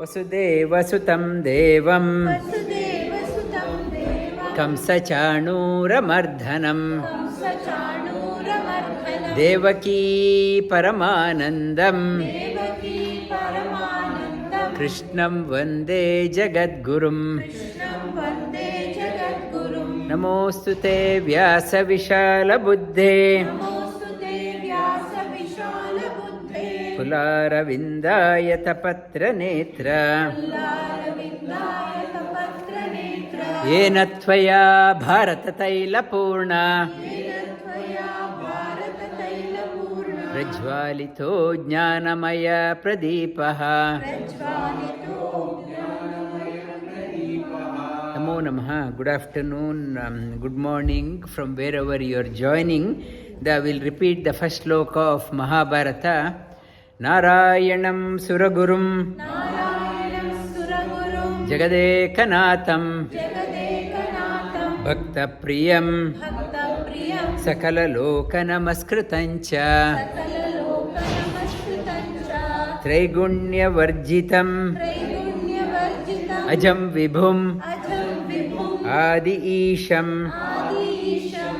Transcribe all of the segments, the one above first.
वसुदेवसुतं देवं कंसचाणूरमर्दनं देवकी परमानन्दं कृष्णं वन्दे जगद्गुरुं नमोऽस्तु ते व्यासविशालबुद्धे कुलारविन्दायतपत्रनेत्र येन त्वया भारततैलपूर्णा प्रज्वालितो ज्ञानमयप्रदीपः Namo Namaha. Good afternoon, good morning from wherever you are joining. I will repeat the first sloka of Mahabharata. Narayanam Suragurum Jagadekanatham Bhakta Priyam Sakala Loka Namaskritancha Traigunya Varjitam Ajam Vibhum Adi Isham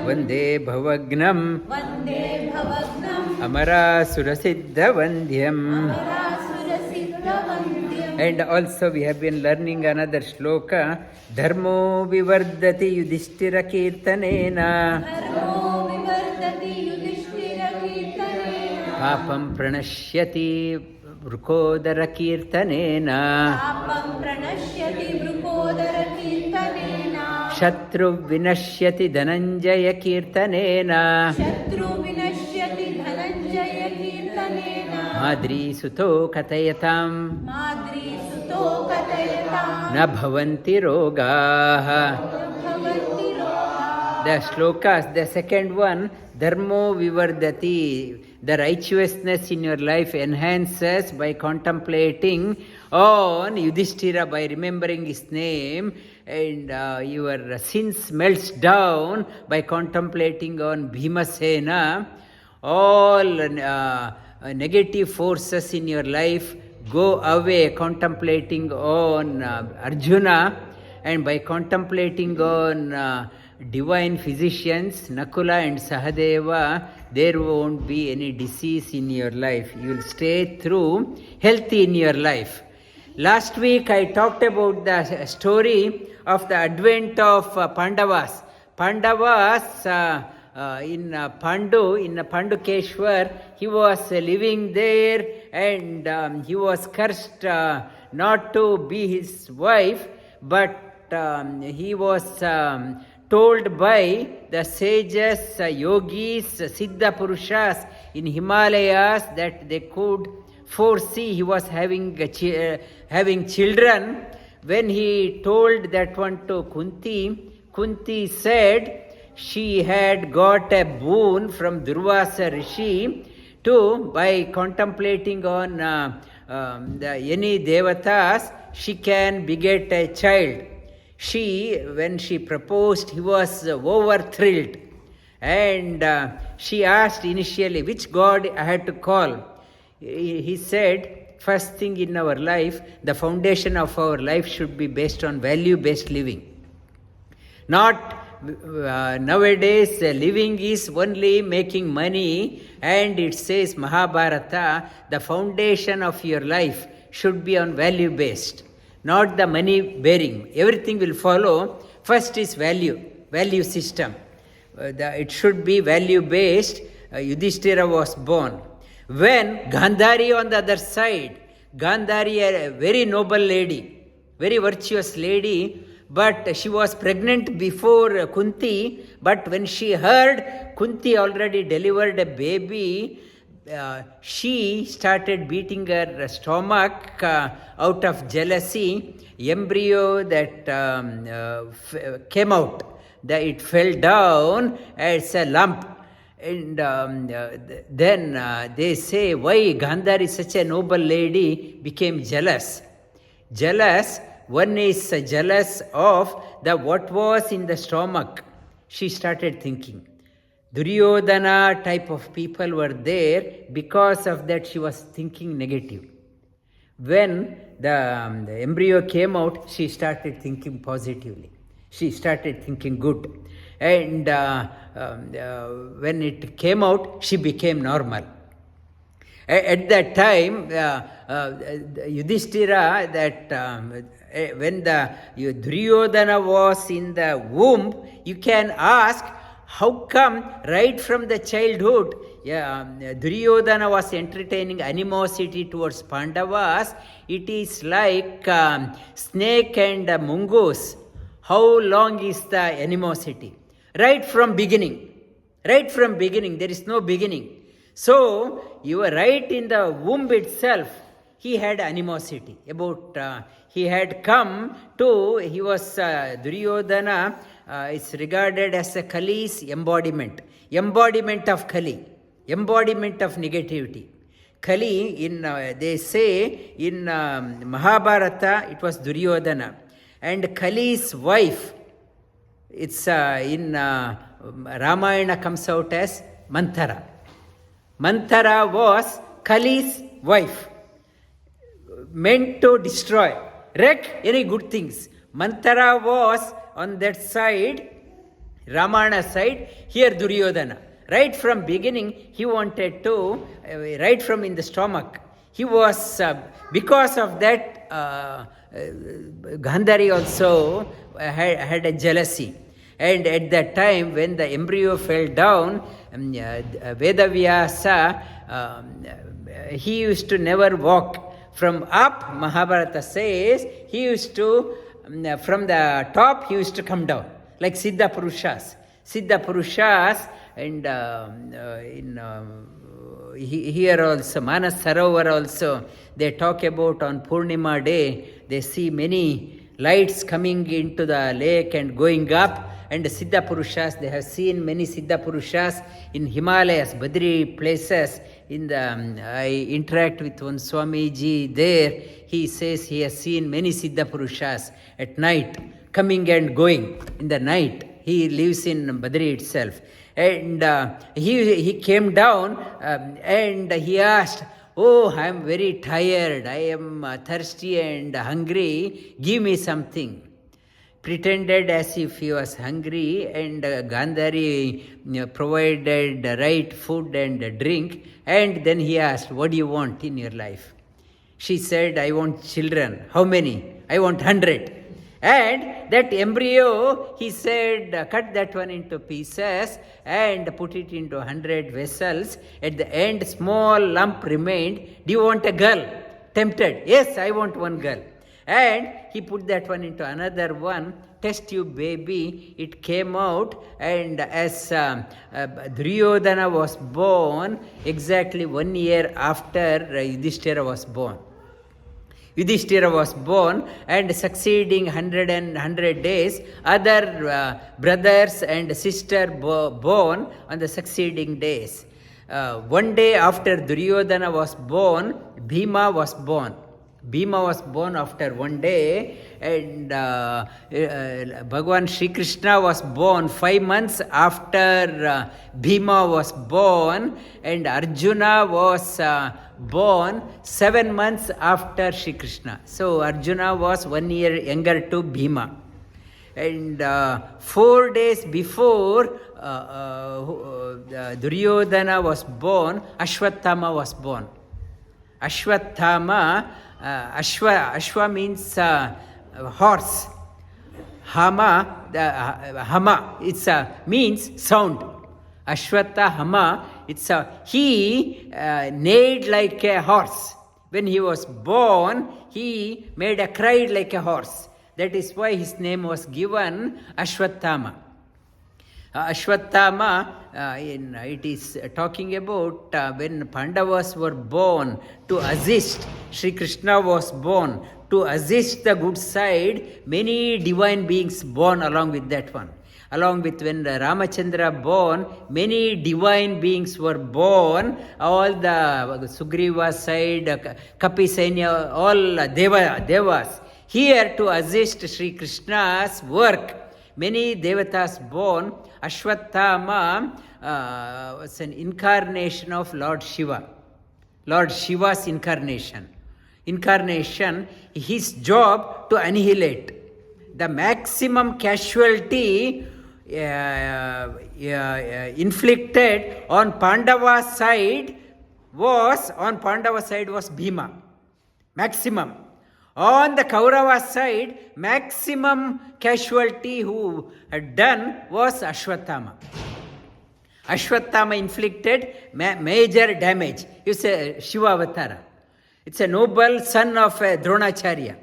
Vande Bhavagnam Amara Surasiddha Vandyam. And also we have been learning another sloka. Dharmo Vivardati Yudhishthira Kirtanena Pāpaṁ Pranashyati Vrukodara Kirtanena Shatru Vinashyati Dhananjaya Kirtanena Madri Suto Katayatam Na Bhavanti Rogaha. The slokas, the second one, Dharmo Vivardati, the righteousness in your life enhances by contemplating on Yudhishthira, by remembering his name, and your sins melts down by contemplating on Bhimasena. All negative forces in your life go away contemplating on Arjuna, and by contemplating on divine physicians Nakula and Sahadeva, there won't be any disease in your life. You will stay through healthy in your life. Last week I talked about the story of the advent of Pandavas. Pandavas in Pandukeshwar, he was living there, and he was cursed not to be his wife, but he was told by the sages, yogis, siddha purushas in Himalayas that they could foresee he was having children. When he told that one to Kunti said she had got a boon from Durvasa Rishi by contemplating on any devatas, she can beget a child. When she proposed, he was over thrilled, and she asked initially which god I had to call. He said, first thing in our life, the foundation of our life should be based on value-based living. Not nowadays living is only making money, and it says Mahabharata, the foundation of your life should be on value-based, not the money-bearing. Everything will follow. First is value system. It should be value-based. Yudhishthira was born. When Gandhari on the other side, Gandhari, a very noble lady, very virtuous lady, but she was pregnant before Kunti, but when she heard Kunti already delivered a baby, she started beating her stomach out of jealousy. Embryo that came out, it fell down as a lump. And then they say, why Gandhari, such a noble lady, became jealous. One is jealous of what was in the stomach. She started thinking. Duryodhana type of people were there. Because of that, she was thinking negative. When the embryo came out, she started thinking positively. She started thinking good. And when it came out, she became normal. At that time, Yudhishthira, when the Duryodhana was in the womb, you can ask, how come right from the childhood, Duryodhana was entertaining animosity towards Pandavas? It is like snake and mongoose. How long is the animosity? Right from beginning. Right from beginning. There is no beginning. So, you were right in the womb itself. He had animosity about, he had come to, he was Duryodhana, is regarded as a Kali's embodiment of Kali, embodiment of negativity. Kali, they say in Mahabharata, it was Duryodhana. And Kali's wife, it's in Ramayana comes out as Manthara. Manthara was Kali's wife, meant to destroy, wreck any good things. Manthara was on that side, Ramana side, here Duryodhana. Right from beginning, he wanted to, right from in the stomach, he was, because of that, Gandhari also had a jealousy. And at that time, when the embryo fell down, Vedavyasa, he used to never walk. From up, Mahabharata says, he used to, from the top, he used to come down, like Siddha Purushas. Siddha Purushas, and here also, Manas Sarovar also, they talk about on Purnima day, they see many lights coming into the lake and going up, and Siddha Purushas, they have seen many Siddha Purushas in Himalayas, Badri places. I interact with one Swamiji there. He says he has seen many Siddha Purushas at night, coming and going in the night. He lives in Badri itself. And he came down and he asked, oh, I am very tired. I am thirsty and hungry. Give me something. Pretended as if he was hungry, and Gandhari provided the right food and drink, and then he asked, what do you want in your life? She said, I want children. How many? I want 100. And that embryo, he said, cut that one into pieces and put it into 100 vessels. At the end, small lump remained. Do you want a girl? Tempted. Yes, I want one girl. And he put that one into another one, test tube baby. It came out, and as Duryodhana was born, exactly 1 year after Yudhishthira was born. Yudhishthira was born, and succeeding 100 days, other brothers and sister born on the succeeding days. 1 day after Duryodhana was born, Bhima was born. Bhima was born after 1 day, and Bhagavan Sri Krishna was born 5 months after Bhima was born, and Arjuna was born 7 months after Sri Krishna. So Arjuna was 1 year younger to Bhima. And 4 days before Duryodhana was born, Ashwathama was born. Ashwathama, Ashwa means horse. Hama, Hama, it's means sound. Ashwatha Hama, he neighed like a horse. When he was born, he made a cry like a horse. That is why his name was given Ashwathama. Ashwathama, it is talking about when Pandavas were born to assist, Sri Krishna was born to assist the good side, many divine beings born along with that one. Along with when Ramachandra born, many divine beings were born, all the Sugriva side, Kapi Sainya, all devas, here to assist Sri Krishna's work. Many devatas born. Ashwathama was an incarnation of Lord Shiva. Lord Shiva's incarnation. incarnation, his job to annihilate. The maximum casualty inflicted on Pandava's side was Bhima. Maximum. On the Kaurava side, maximum casualty who had done was Ashwatthama. Ashwatthama inflicted major damage. It's a Shiva Avatara. It's a noble son of Dronacharya.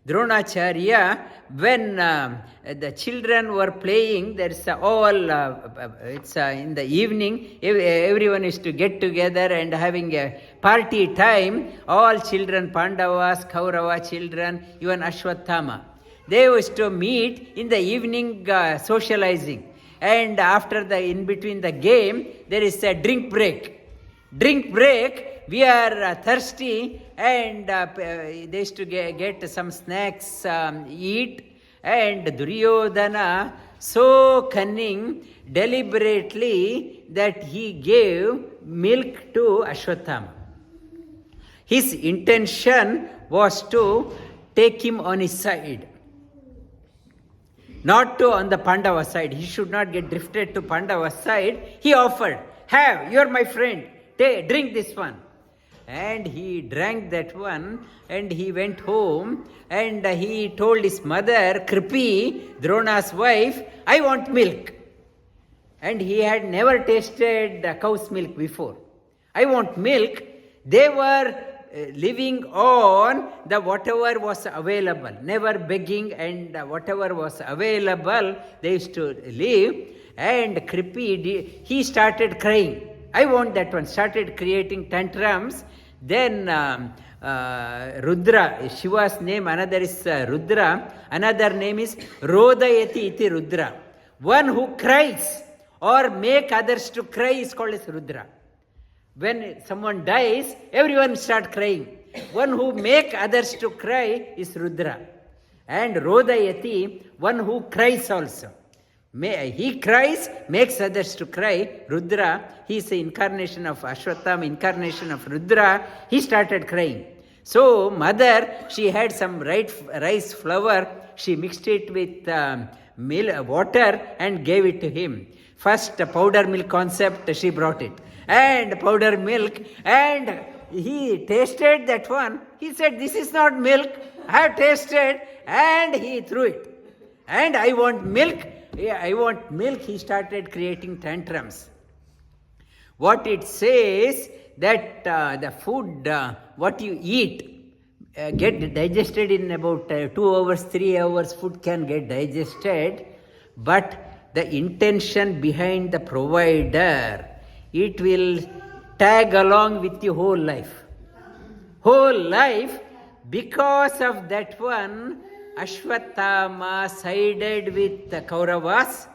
Dronacharya, when the children were playing, there's it's in the evening, everyone is to get together and having a party time. All children, Pandavas, Kaurava children, even Ashwatthama, they used to meet in the evening socializing. And after in between the game, there is a drink break. We are thirsty, and they used to get some snacks, eat. And Duryodhana, so cunning, deliberately, that he gave milk to Ashwatthama. His intention was to take him on his side, not to on the Pandava side. He should not get drifted to Pandava side. He offered, have, you are my friend, drink this one. And he drank that one, and he went home, and he told his mother, Kripi, Drona's wife, I want milk. And he had never tasted cow's milk before. I want milk. They were living on the whatever was available, never begging, and whatever was available, they used to live. And Kripi, he started crying. I want that one. Started creating tantrums. Then Rudra, Shiva's name, another is Rudra, another name is Rodayati iti Rudra. One who cries or make others to cry is called as Rudra. When someone dies, everyone start crying. One who make others to cry is Rudra. And Rodayati, one who cries also. He cries, makes others to cry. Rudra, he is the incarnation of Ashwatthama, incarnation of Rudra. He started crying. So mother, she had some rice flour. She mixed it with water and gave it to him. First, powder milk concept, she brought it. And powder milk. And he tasted that one. He said, this is not milk. I have tasted. And he threw it. And I want milk. I want milk. He started creating tantrums. What it says that the food, what you eat, get digested in about 2 hours, 3 hours, food can get digested. But the intention behind the provider, it will tag along with your whole life. Whole life, because of that one, Ashwatthama sided with the Kauravas.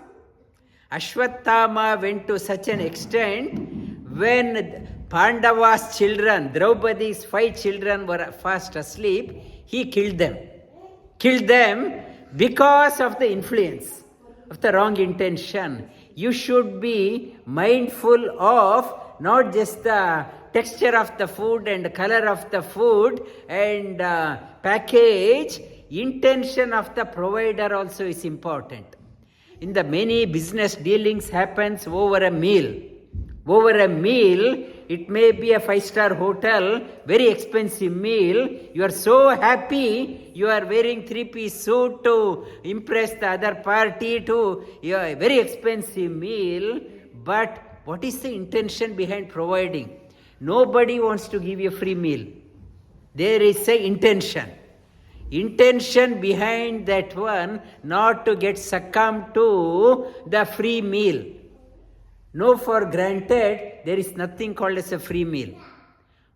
Ashwatthama went to such an extent when Pandava's children, Draupadi's 5 children were fast asleep, he killed them. Killed them because of the influence of the wrong intention. You should be mindful of not just the texture of the food and color of the food and package. Intention of the provider also is important. In the many business dealings happens over a meal. Over a meal, it may be a 5-star hotel, very expensive meal. You are so happy, you are wearing 3-piece suit to impress the other party to a very expensive meal. But what is the intention behind providing? Nobody wants to give you a free meal. There is an intention. Intention behind that one, not to get succumbed to the free meal. No, for granted, there is nothing called as a free meal.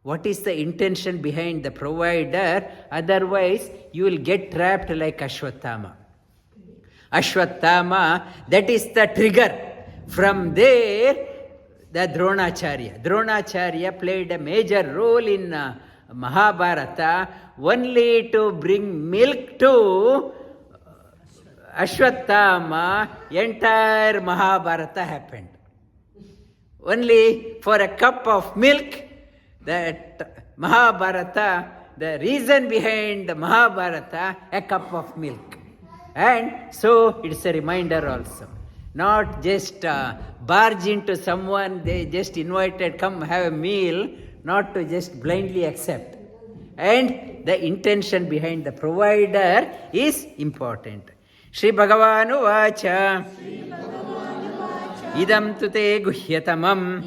What is the intention behind the provider? Otherwise, you will get trapped like Ashwatthama. Ashwatthama, that is the trigger. From there, the Dronacharya. Dronacharya played a major role in Mahabharata only to bring milk to Ashwatthama. Entire Mahabharata happened. Only for a cup of milk, that Mahabharata the reason behind the Mahabharata, a cup of milk. And so it's a reminder also. Not just barge into someone, they just invited, come have a meal, not to just blindly accept. And the intention behind the provider is important. Shri Bhagavanu Vacha Idam tu te guhyatamam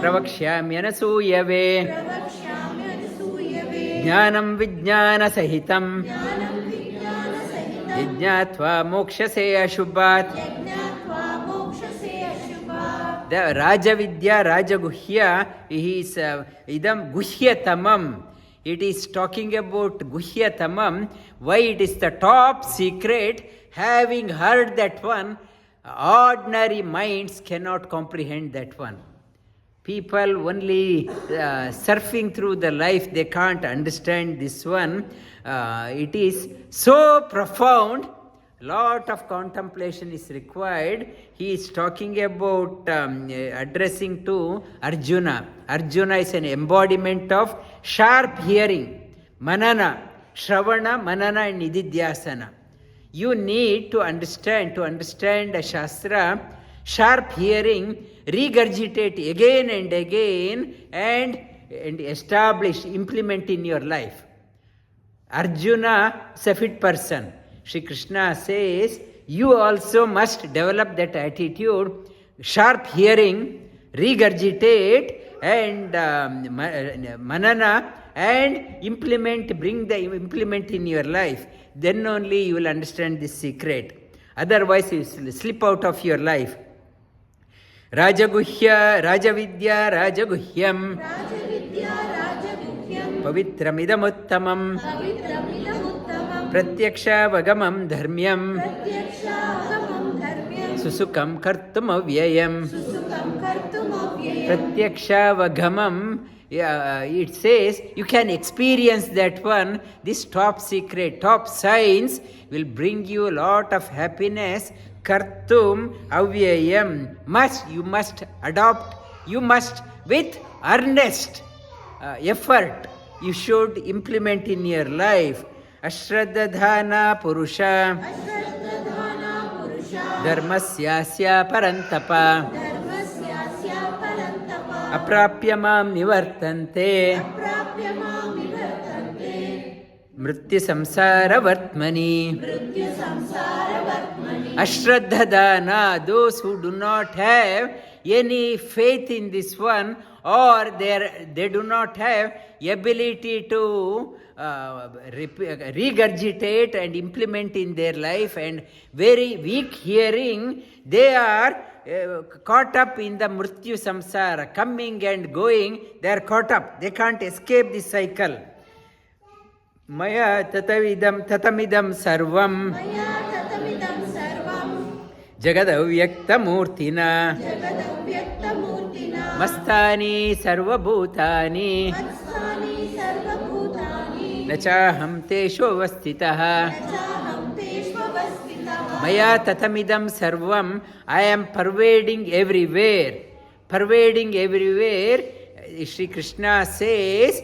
Pravakshyamyana suyave Jnanam vijnana sahitam Yajnatva mokshase ashubhat. The Rajavidya, Rajaguhya, is idam guhyatamam. It is talking about guhyatamam. Why it is the top secret? Having heard that one, ordinary minds cannot comprehend that one. People only surfing through the life, they can't understand this one. It is so profound. Lot of contemplation is required. He is talking about addressing to Arjuna. Arjuna is an embodiment of sharp hearing, manana, shravana, manana and nididhyasana. You need to understand a shastra, sharp hearing, regurgitate again and again and establish, implement in your life. Arjuna is a fit person. Shri Krishna says, you also must develop that attitude, sharp hearing, regurgitate and manana and implement, implement in your life. Then only you will understand this secret. Otherwise you will slip out of your life. Rajaguhya, Rajavidya, Rajaguhyam Pavitramidamuttamam Pratyaksha vagamam dharmyam Susukam kartum avyayam. Pratyaksha vagamam, it says you can experience that one. This top secret, top science will bring you a lot of happiness. Kartum avyayam. You must adopt, you must with earnest effort, you should implement in your life. Ashraddhana Purusha Dharmasyasya Parantapa Aprapya mam nivartante Mritya samsara vartmani. Ashraddhana, those who do not have any faith in this one, or they do not have ability to regurgitate and implement in their life, and very weak hearing, they are caught up in the mrityu samsara, coming and going, they are caught up, they can't escape this cycle. Maya tatamidam sarvam Jagadavyakta murtina Mastani sarvabhutani Nachaham teshu avastitaha. Maya tatamidam sarvam, I am pervading everywhere. Pervading everywhere, Shri Krishna says,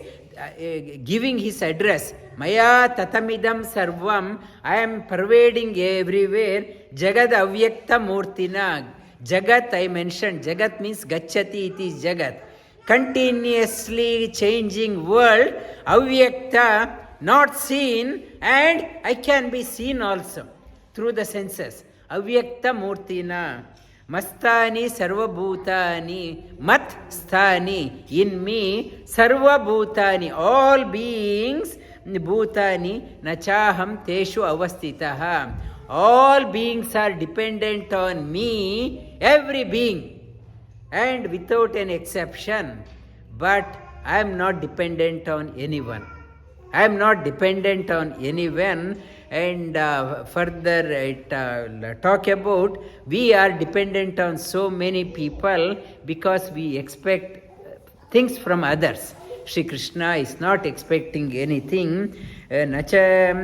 giving his address. Maya tatamidam sarvam, I am pervading everywhere. Jagad avyakta murtina. Jagat I mentioned. Jagat means gacchati, it is Jagat. Continuously changing world. Avyakta, not seen, and I can be seen also through the senses. Avyakta murtina. Mastani sarvabhutani. Mat sthani. In me, sarvabhutani. All beings, bhutani. Nachaham teshu avastitaha. All beings are dependent on me, every being, and without an exception. But I am not dependent on anyone. I am not dependent on anyone. And further it talk about we are dependent on so many people because we expect things from others. Shri Krishna is not expecting anything. Nacha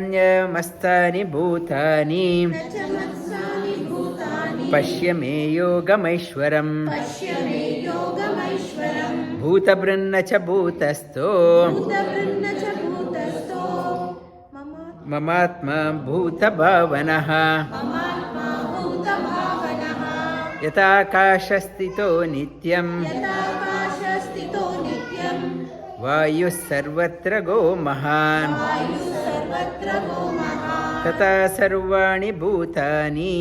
mastani bhutani Pashyame yogamaishwaram bhūtabrinna cha bhūtasto mamatma bhūtabhavanaha yatā kāshastito nityam vāyus sarvatra go mahan tathā sarvāni bhūtāni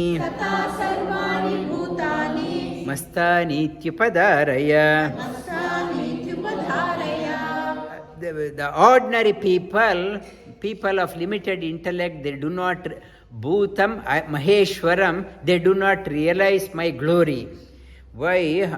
mastanityupadaraya. The ordinary people of limited intellect, they do not bhutam maheshwaram, they do not realize my glory. Why?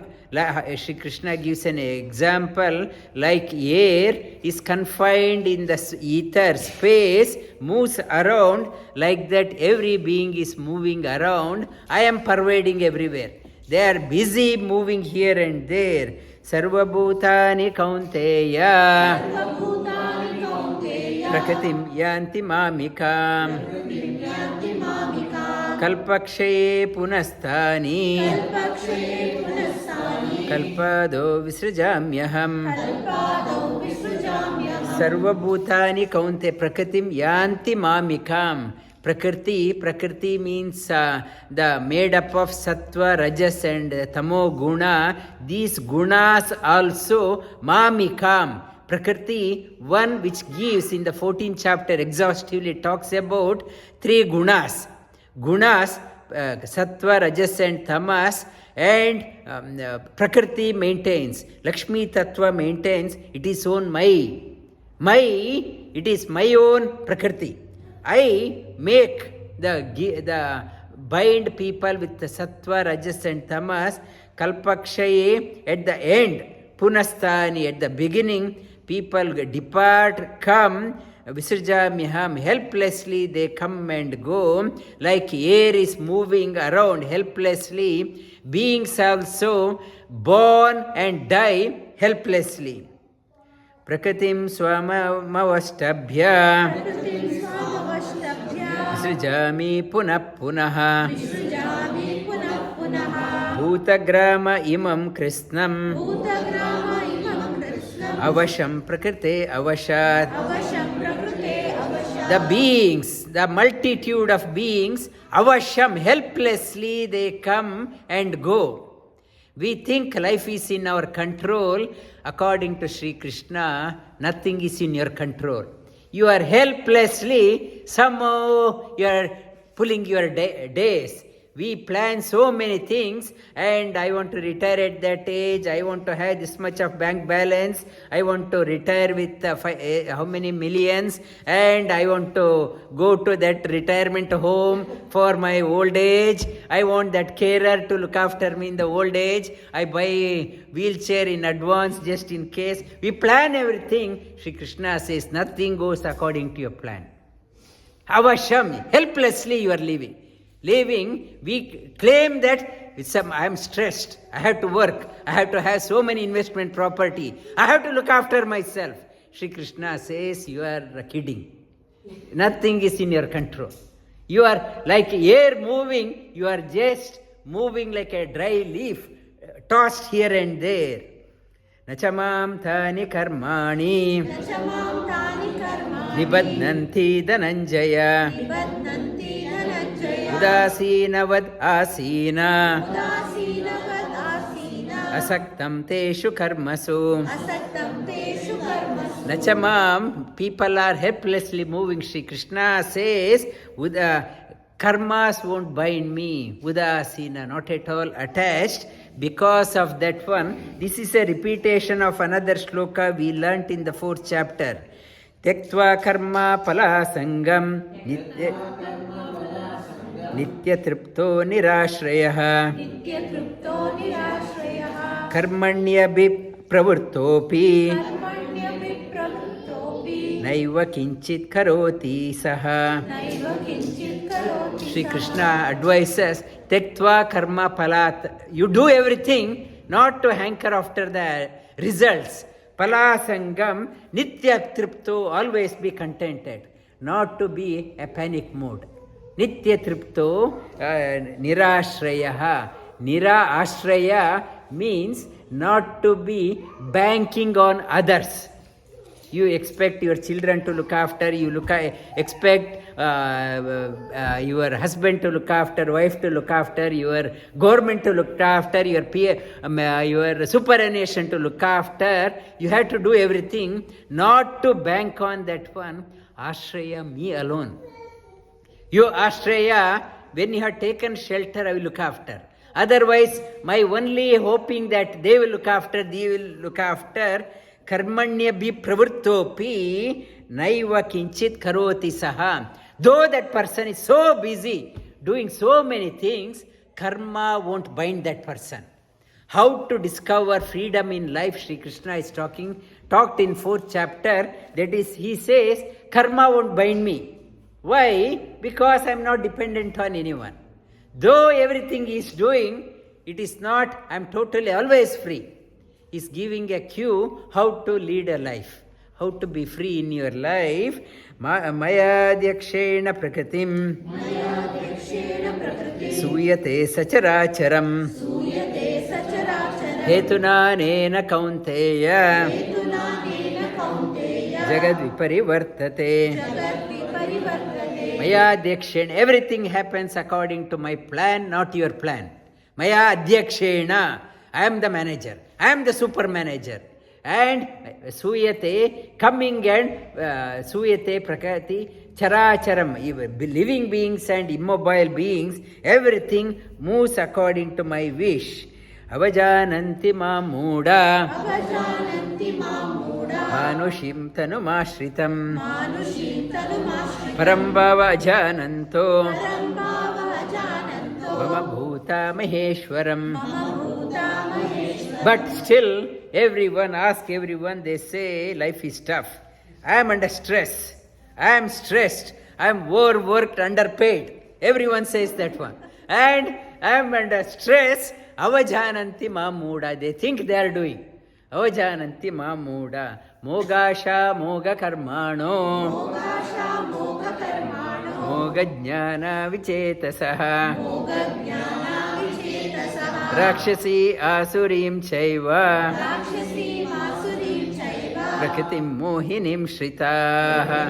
Shri Krishna gives an example, like air is confined in the ether space, moves around, like that every being is moving around. I am pervading everywhere. They are busy moving here and there. Sarva bhutani kaunteya prakritim yānti māmikam kalpakshaye punasthani kalpado visrajamyaham. Sarva bhutani kaunte prakritim yānti māmikam. Prakriti means the made up of sattva, rajas and tamo guna. These gunas also mamikam. Prakriti, one which gives in the 14th chapter exhaustively talks about 3 gunas. Gunas, sattva, rajas and tamas, and Prakriti maintains, Lakshmi Tattva maintains, it is own Mai. It is my own Prakriti. I make the bind people with the sattva, rajas and tamas. Kalpakshaye, at the end, punasthani, at the beginning, people depart, come, visrajamyaham, helplessly they come and go, like air is moving around helplessly, beings also born and die helplessly. Prakritim swamavastabhya visrajami punah punaha bhutagrama imam krishnam avasham prakrite avashat. The beings, the multitude of beings, avasham, helplessly they come and go. We think life is in our control. According to Sri Krishna, nothing is in your control. You are helplessly, somehow you are pulling your days. We plan so many things, and I want to retire at that age, I want to have this much of bank balance, I want to retire with how many millions, and I want to go to that retirement home for my old age, I want that carer to look after me in the old age, I buy wheelchair in advance just in case. We plan everything. Shri Krishna says nothing goes according to your plan. Avasham, helplessly you are living. We claim that I am stressed, I have to work, I have to have so many investment property, I have to look after myself. Shri Krishna says you are kidding. Nothing is in your control. You are like air moving, you are just moving like a dry leaf, tossed here and there. Nachamam thani karmani nibadnanti dhananjaya udasinavad asina asaktam teshu karmasu. Nachamam, people are helplessly moving. Shri Krishna says, karmas won't bind me. Udasina, not at all attached. Because of that one, this is a repetition of another sloka we learnt in the 4th chapter. Tyaktva karma pala sangam nitya tripto nirashrayah karmanya pravurtopi naiva kinchit karoti saha. Shri Krishna advises, Tektva karma palat. You do everything not to hanker after the results. Palasangam nitya tripto, always be contented, not to be a panic mode. Nitya tripto nirashrayaha. Nira ashraya means not to be banking on others. You expect your children to look after, expect your husband to look after, wife to look after, your government to look after, your your superannuation to look after. You have to do everything, not to bank on that one. Ashraya, me alone. You Ashraya, when you have taken shelter, I will look after. Otherwise, my only hoping that they will look after, karmanya bhi pravrittopi naiva kinchit karoti saha. Though that person is so busy doing so many things, karma won't bind that person. How to discover freedom in life, Sri Krishna is talked in 4th chapter. That is, he says, karma won't bind me. Why? Because I am not dependent on anyone. Though everything he is doing, it is not, I am totally always free. He is giving a cue how to lead a life, how to be free in your life. Maya dyakshena prakritim suyate sacharacharam hetuna nena kaunteya jagad viparivartate. Maya adhyakshena, everything happens according to my plan, not your plan. Maya adhyakshena, I am the manager, I am the super manager. And suyate, coming and suyate prakriti characharam, living beings and immobile beings, everything moves according to my wish. Avajananti mamuda manushim tanumashritam parāṁ bhavajananto mama bhuta maheshwaram. But still, everyone, ask everyone, they say life is tough. I am under stress. I am stressed. I am overworked, underpaid. Everyone says that one. And I am under stress. Avajananti mamuda. They think they are doing. Avajananti mamuda. Mogasha moga karmano. Moga jnana vichetasaha. Rakshasi asurim chaiva prakritim mohinim shritaha.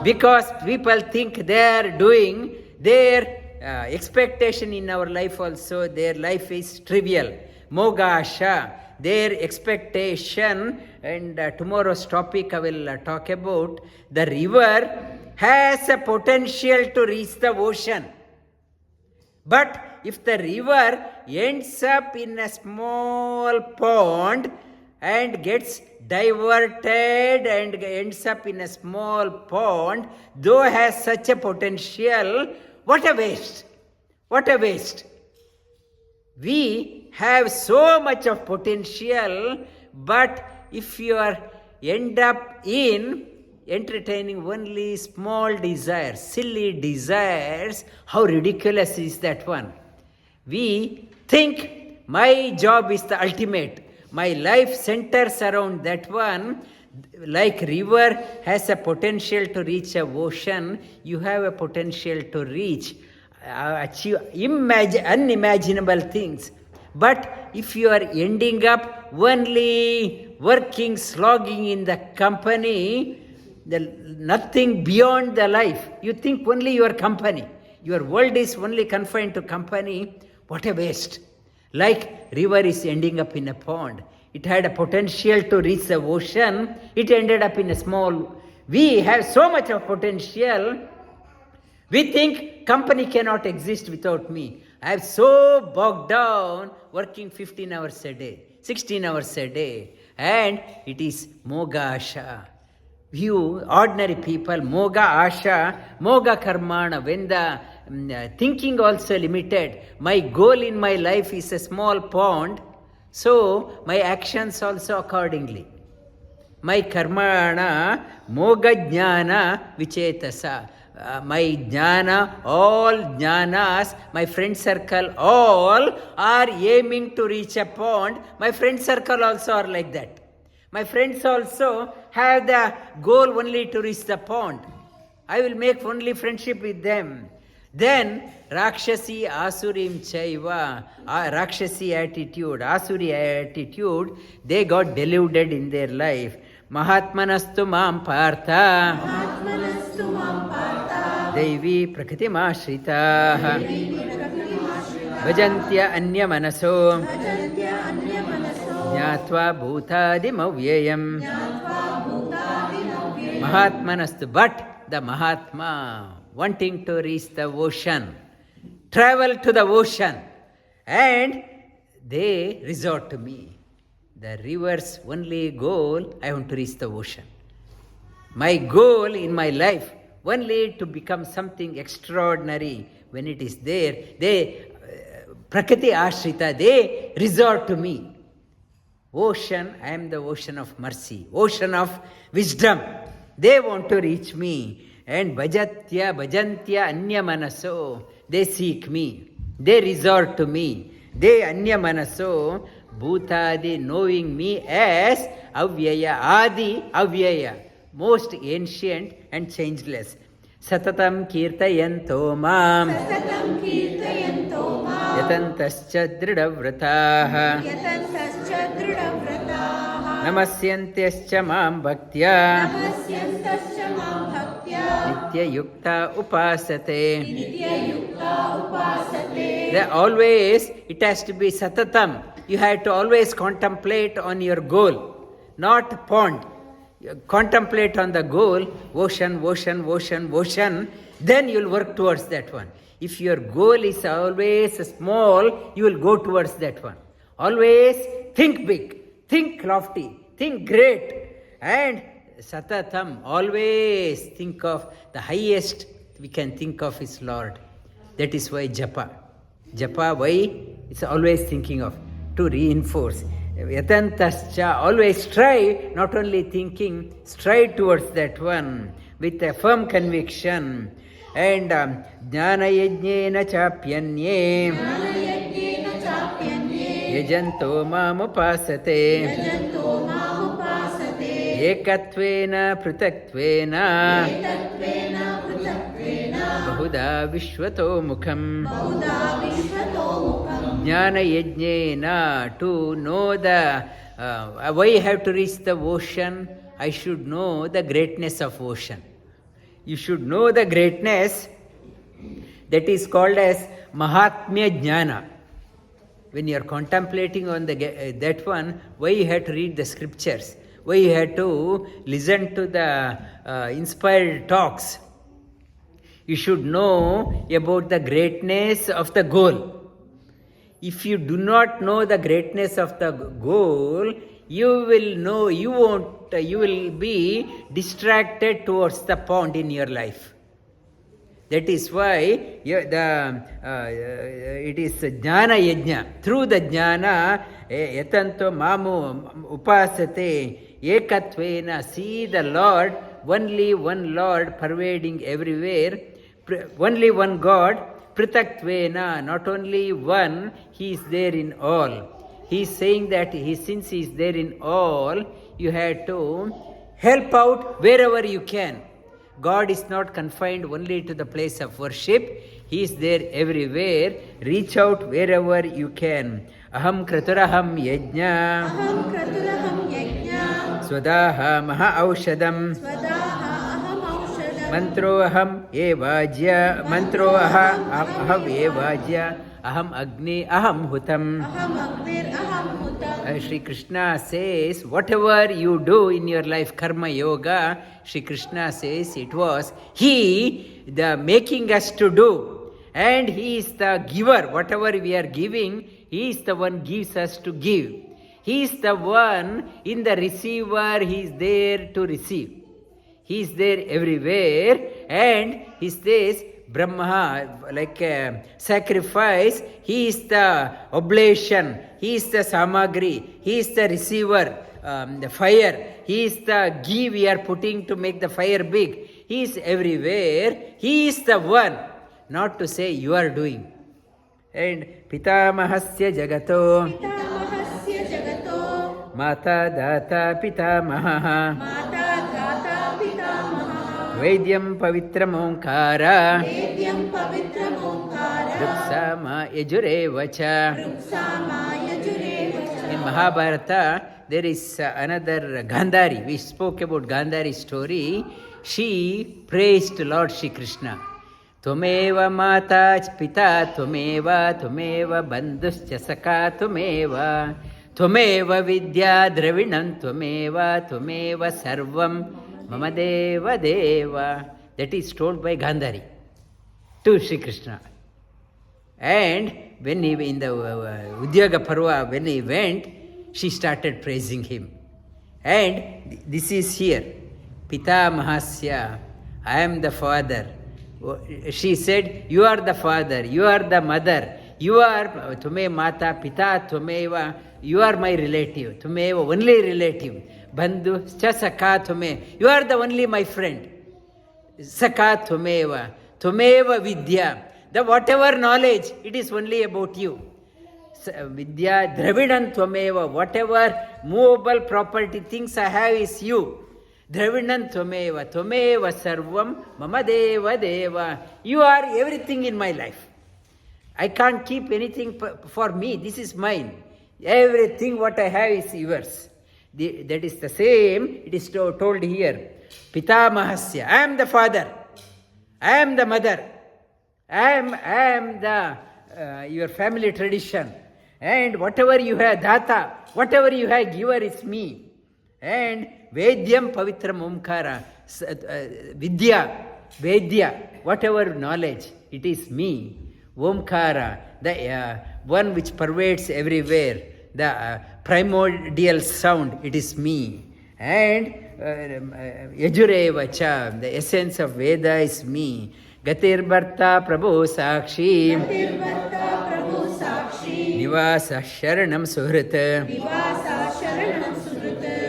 Because people think they are doing their expectation in our life also, their life is trivial. Mogasha, their expectation, and tomorrow's topic I will talk about, the river has a potential to reach the ocean. But if the river ends up in a small pond and gets diverted and ends up in a small pond, though has such a potential, what a waste! What a waste! We have so much of potential, but if you end up in entertaining only small desires, silly desires, how ridiculous is that one? We think my job is the ultimate. My life centers around that one. Like river has a potential to reach a ocean, you have a potential to reach, achieve unimaginable things. But if you are ending up only working, slogging in the company, nothing beyond the life, you think only your company, your world is only confined to company, what a waste. Like river is ending up in a pond. It had a potential to reach the ocean. It ended up in a small. We have so much of potential. We think company cannot exist without me. I am so bogged down working 15 hours a day, 16 hours a day. And it is moga asha. You ordinary people, moga asha, moga karmana. When the thinking also limited, my goal in my life is a small pond, so my actions also accordingly. My karmana, moga jnana vichetasa. My jnana, all jnanas, my friend circle, all are aiming to reach a pond. My friend circle also are like that. My friends also have the goal only to reach the pond. I will make only friendship with them. Then Rakshasi Asurim Chaiva, Rakshasi attitude, Asuri attitude, they got deluded in their life. Mahatmanastu mam partha, Devi prakritimāśhritaah, Bhajantya anya manaso, Jnatva bhūtādim avyayam. Mahatmanastu, but the Mahatma wanting to reach the ocean, travel to the ocean, and they resort to me. The river's only goal, I want to reach the ocean. My goal in my life, only to become something extraordinary. When it is there, they, prakriti ashrita, they resort to me. Ocean, I am the ocean of mercy, ocean of wisdom. They want to reach me. And bhajantya anya manaso, they seek me, they resort to me. They anya manaso, bhutadi, knowing me as avyaya, adi avyaya, most ancient and changeless. Satatam kirtayanto mam, yatantascha dridavratah, namasyantyascha mam bhaktya, nitya yukta upasate. They always, it has to be satatam. You have to always contemplate on your goal, not pond. Contemplate on the goal, ocean, ocean, ocean, ocean, then you will work towards that one. If your goal is always small, you will go towards that one. Always think big, think lofty, think great, and satatam, always think of the highest we can think of is Lord. That is why japa. Japa, why? It's always thinking of, to reinforce. Yatantascha, always strive, not only thinking, strive towards that one with a firm conviction. And jnana yajnena chapyanye yajanto mam upasate ekatvena pritatvena bahuda vishvato mukham. Jnana yajnena, to know the, why I have to reach the ocean, I should know the greatness of ocean. You should know the greatness, that is called as Mahatmya Jnana. When you are contemplating on the, that one, why you have to read the scriptures, why you have to listen to the inspired talks. You should know about the greatness of the goal. If you do not know the greatness of the goal, you will know, you will be distracted towards the pond in your life. That is why it is jnana yajna. Through the jnana, yatanto mamu upasate ekatvena, see the Lord, only one Lord pervading everywhere, only one God, pritatvena, not only one, He is there in all. He is saying that since He is there in all, you have to help out wherever you can. God is not confined only to the place of worship. He is there everywhere. Reach out wherever you can. Aham kraturaham yajna, swadaha maha aushadam, mantro aham evajya, mantro aham evajya, aham agni aham hutam. Shri Krishna says, whatever you do in your life, karma yoga, Shri Krishna says it was He, the making us to do, and He is the giver. Whatever we are giving, He is the one gives us to give. He is the one in the receiver, He is there to receive. He is there everywhere, and He says, Brahma, like a sacrifice, He is the oblation, He is the samagri, He is the receiver, the fire, He is the ghee we are putting to make the fire big. He is everywhere, He is the one, not to say you are doing. And pitamahasya jagato, mata data pitamaha, Vedyam pavitram omkara Ruksama yajurevacha. In Mahabharata, there is another Gandhari. We spoke about Gandhari story. She praised Lord Shri Krishna. Tumeva mata pita tumeva bandhuscha saka tumeva vidya dravinam tumeva sarvam mama deva deva. That is told by Gandhari to Shri Krishna. And when he, in the Udyaga Parva, when he went, she started praising him. And this is here. Pita Mahasya, I am the father. She said, you are the father, you are the mother, you are Tume Mata, Pita Tumeva, you are my relative, Tumeva, only relative. Bandhu, Saka Tume, you are the only my friend. Saka Tumeva, Tumeva Vidya. The whatever knowledge, it is only about you. Vidya, Dravidan Tvameva, whatever movable property things I have is you. Dravidan Tvameva, Tvameva Sarvam, Mama Deva Deva. You are everything in my life. I can't keep anything for me. This is mine. Everything what I have is yours. That is the same, it is told here. Pita Mahasya, I am the father. I am the mother. I am the your family tradition, and whatever you have, tathā, whatever you have, giver is me. And Vedyam Pavitram Omkara, Vedya, whatever knowledge, it is me. Omkara, the one which pervades everywhere, the primordial sound, it is me. And Yajurevacha, the essence of Veda is me. Gatir Bharta Prabhu Sakshi Nivasa Sharanam Suhrit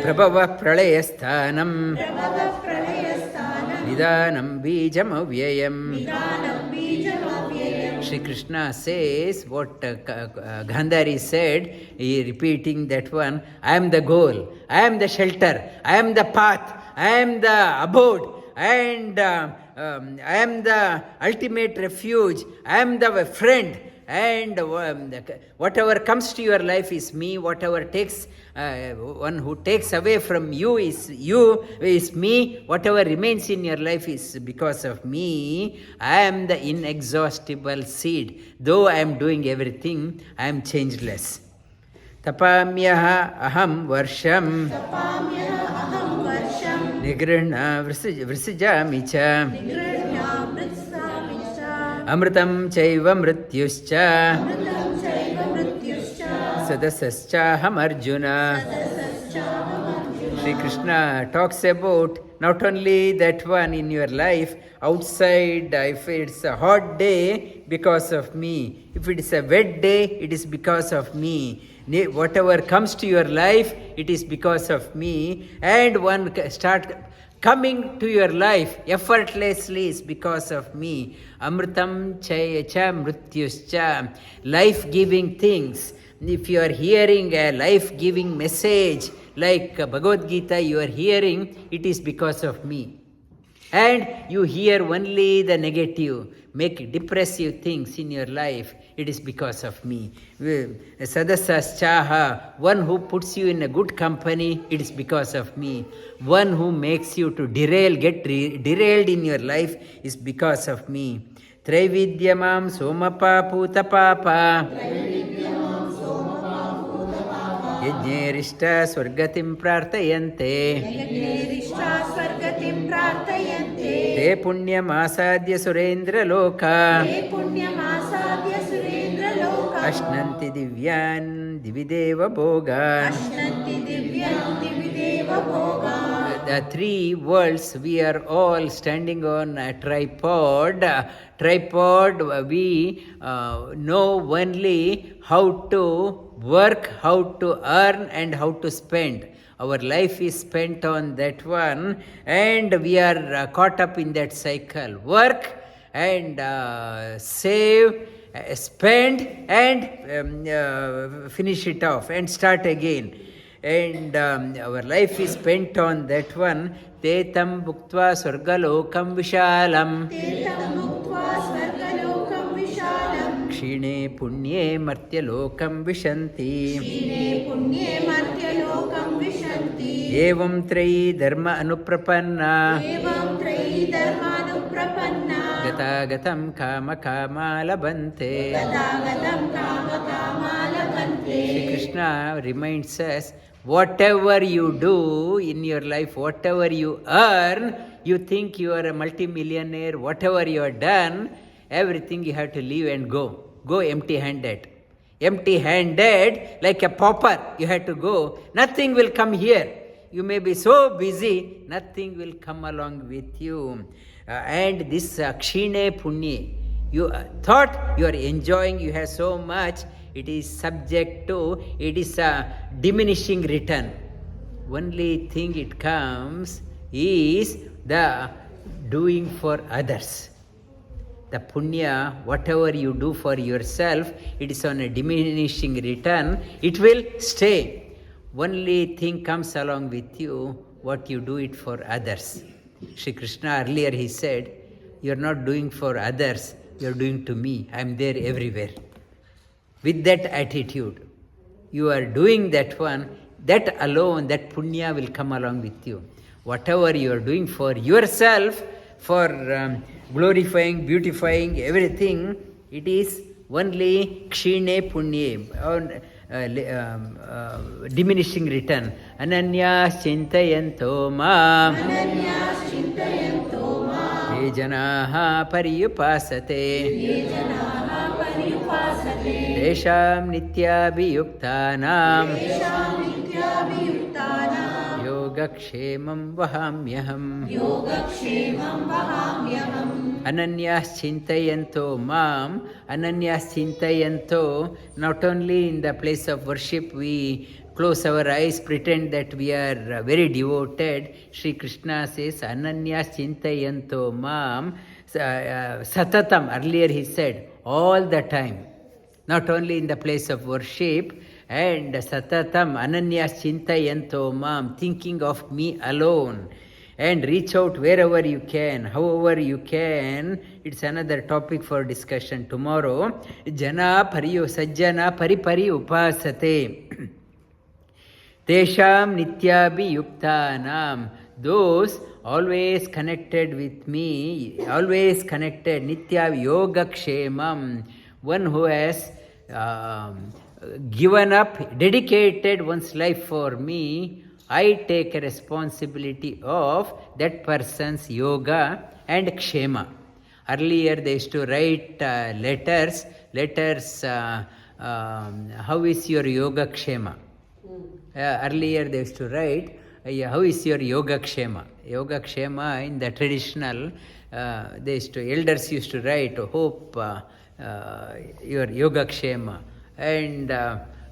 Prabhava Pralayasthanam Nidanam Bijam Avyayam. Shri Krishna says what Gandhari said, he repeating that one, I am the goal, I am the shelter, I am the path, I am the abode, and I am the ultimate refuge, I am the friend, and whatever comes to your life is me, whatever takes, one who takes away from you is me, whatever remains in your life is because of me. I am the inexhaustible seed. Though I am doing everything, I am changeless. Tapāmyaḥ aham varsham Nigrihna vrisijami cha Amritam chaiva mrityuscha Sadasascha Arjuna. Shri Krishna talks about not only that one in your life, outside, if it's a hot day, because of me. If it is a wet day, it is because of me. Whatever comes to your life, it is because of me. And one start coming to your life effortlessly is because of me. Amritam cha mrityuscha, life-giving things. If you are hearing a life-giving message like Bhagavad Gita, you are hearing, it is because of me. And you hear only the negative, make depressive things in your life, it is because of me. Sadasaschaha, one who puts you in a good company, it is because of me. One who makes you to get derailed in your life is because of me. Traividyamam somapa puta papa Yajñerishta swargatim prārthayante Te punyam asadya surendra loka Ashnanti divyan divideva bhogan. The three worlds, we are all standing on a tripod. We know only how to work, how to earn, and how to spend. Our life is spent on that one, and we are caught up in that cycle. Work and save, spend, and finish it off and start again. and our life is spent on that one. Tetam bhuktva swargalokam vishalam. Kshine punye martyalokam vishanti. Evam trayi dharma anuprapanna. Gata gatam kama kama labante. Shri Krishna reminds us, whatever you do in your life, whatever you earn, you think you are a multimillionaire, whatever you have done, everything you have to leave and go. Go empty-handed. Empty-handed, like a pauper, you have to go. Nothing will come here. You may be so busy, nothing will come along with you. And this kshine punye, you thought you are enjoying, you have so much, it is subject to, it is a diminishing return. Only thing it comes is the doing for others. The punya, whatever you do for yourself, it is on a diminishing return. It will stay. Only thing comes along with you, what you do it for others. Shri Krishna earlier he said, you are not doing for others, you are doing to me. I am there everywhere. With that attitude, you are doing that one, that alone, that punya will come along with you. Whatever you are doing for yourself, for glorifying, beautifying everything, it is only kshine punye, diminishing return. Ananyās chintayanto mam. Ye janaha pariyupāsate. Tesham nityabhiyuktānam. Yogakshemam vahamyaham. Ananyās chintayanto mam. Ananyās chintayanto. Not only in the place of worship we close our eyes, pretend that we are very devoted. Shri Krishna says, Ananyās chintayanto mam. Satatam, earlier he said, all the time. Not only in the place of worship, and satatam ananyās chintayanto mam, thinking of me alone, and reach out wherever you can, however you can. It's another topic for discussion tomorrow. Jana pariyo sajjana pari upasate. Tesham nityabhiyuktānam, those always connected with me, always connected, nitya yogakshemam, one who has given up, dedicated one's life for me, I take a responsibility of that person's yoga and kshema. Earlier they used to write letters, how is your yoga kshema? Earlier they used to write, how is your yoga kshema? Yoga kshema in the traditional, elders used to write, hope your yoga kshema. And